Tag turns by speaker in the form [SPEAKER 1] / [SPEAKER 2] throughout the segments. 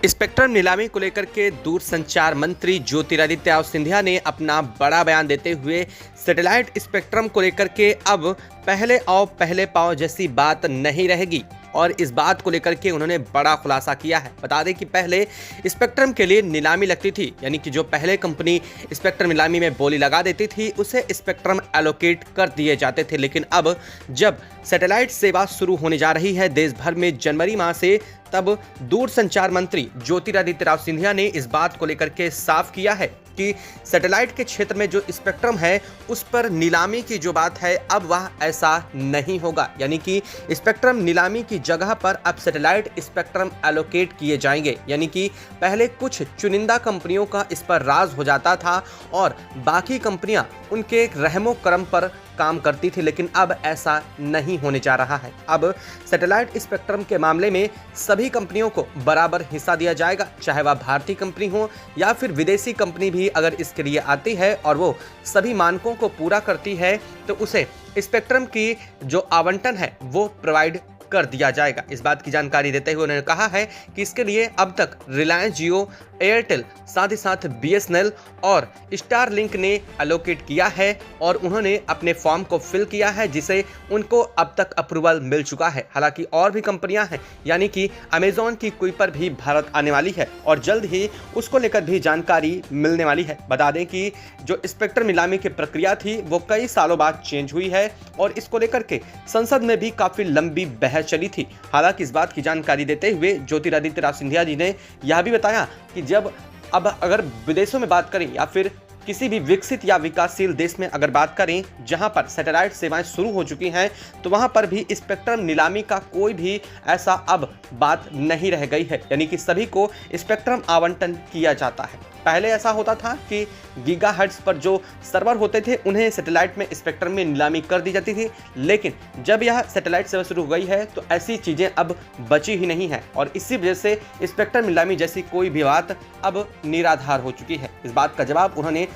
[SPEAKER 1] Spectrum नीलामी को लेकर के दूरसंचार मंत्री ज्योतिरादित्य सिंधिया ने अपना बड़ा बयान देते हुए सैटेलाइट स्पेक्ट्रम को लेकर के अब पहले आओ पहले पाओ जैसी बात नहीं रहेगी और इस बात को लेकर के उन्होंने बड़ा खुलासा किया है। बता दें कि पहले स्पेक्ट्रम के लिए नीलामी लगती थी, यानी कि जो पहले कंपनी स्पेक्ट्रम नीलामी में बोली लगा देती थी उसे स्पेक्ट्रम एलोकेट कर दिए जाते थे। लेकिन अब जब सैटेलाइट सेवा शुरू होने जा रही है देश भर में जनवरी माह से, तब दूरसंचार मंत्री ज्योतिरादित्य सिंधिया ने इस बात को लेकर के साफ किया है कि सैटेलाइट के क्षेत्र में जो स्पेक्ट्रम है उस पर नीलामी की जो बात है अब वह ऐसा नहीं होगा, यानी कि स्पेक्ट्रम नीलामी की जगह पर अब सैटेलाइट स्पेक्ट्रम एलोकेट किए जाएंगे। यानी कि पहले कुछ चुनिंदा कंपनियों का इस पर राज हो जाता था और बाकी कंपनियां उनके रहमो करम पर काम करती थी, लेकिन अब ऐसा नहीं होने जा रहा है। अब सैटेलाइट स्पेक्ट्रम के मामले में सभी कंपनियों को बराबर हिस्सा दिया जाएगा, चाहे वह भारतीय कंपनी हो या फिर विदेशी कंपनी भी अगर इसके लिए आती है और वो सभी मानकों को पूरा करती है तो उसे स्पेक्ट्रम की जो आवंटन है वो प्रोवाइड कर दिया जाएगा। इस बात की जानकारी देते हुए उन्होंने कहा है कि इसके लिए अब तक रिलायंस जियो, एयरटेल, साथ ही साथ बीएसएनएल और स्टारलिंक ने एलोकेट किया है और उन्होंने अपने फॉर्म को फिल किया है जिसे उनको अब तक अप्रूवल मिल चुका है। हालांकि और भी कंपनियां हैं, यानी कि अमेजॉन की कुइपर भी भारत आने वाली है और जल्द ही उसको लेकर भी जानकारी मिलने वाली है। बता दें कि जो स्पेक्ट्रम नीलामी की प्रक्रिया थी वो कई सालों बाद चेंज हुई है और इसको लेकर के संसद में भी काफी लंबी बहस चली थी। हालांकि इस बात की जानकारी देते हुए ज्योतिरादित्य सिंधिया जी ने यह भी बताया कि जब अब अगर विदेशों में बात करें या फिर किसी भी विकसित या विकासशील देश में अगर बात करें जहां पर सैटेलाइट सेवाएं शुरू हो चुकी हैं तो वहां पर भी स्पेक्ट्रम नीलामी का कोई भी ऐसा अब बात नहीं रह गई है, यानी कि सभी को स्पेक्ट्रम आवंटन किया जाता है। पहले ऐसा होता था कि गीगाहर्ट्ज पर जो सर्वर होते थे उन्हें सैटेलाइट में स्पेक्ट्रम में नीलामी कर दी जाती थी, लेकिन जब यह सैटेलाइट सेवा शुरू हो गई है तो ऐसी चीज़ें अब बची ही नहीं है और इसी वजह से स्पेक्ट्रम नीलामी जैसी कोई भी बात अब निराधार हो चुकी है। इस बात का जवाब उन्होंने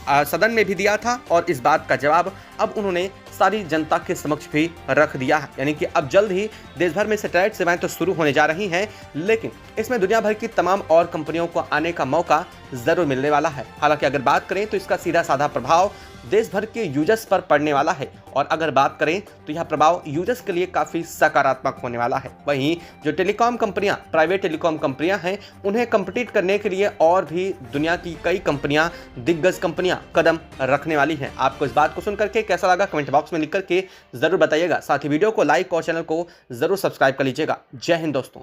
[SPEAKER 1] सदन में भी दिया था और इस बात का जवाब अब उन्होंने सारी जनता के समक्ष भी रख दिया है। यानी कि अब जल्द ही देश भर में सैटेलाइट सेवाएं तो शुरू होने जा रही हैं, लेकिन इसमें दुनिया भर की तमाम और कंपनियों को आने का मौका जरूर मिलने वाला है। हालांकि अगर बात करें तो इसका सीधा साधा प्रभाव देश भर के यूजर्स पर पड़ने वाला है और अगर बात करें तो यह प्रभाव यूजर्स के लिए काफ़ी सकारात्मक होने वाला है। वहीं जो टेलीकॉम कंपनियां, प्राइवेट टेलीकॉम कंपनियां हैं, उन्हें कम्पीट करने के लिए और भी दुनिया की कई कंपनियां, दिग्गज कंपनियां कदम रखने वाली हैं। आपको इस बात को सुनकर के कैसा लगा कमेंट बॉक्स में लिख करके ज़रूर बताइएगा। साथ ही वीडियो को लाइक और चैनल को ज़रूर सब्सक्राइब कर लीजिएगा। जय हिंद दोस्तों।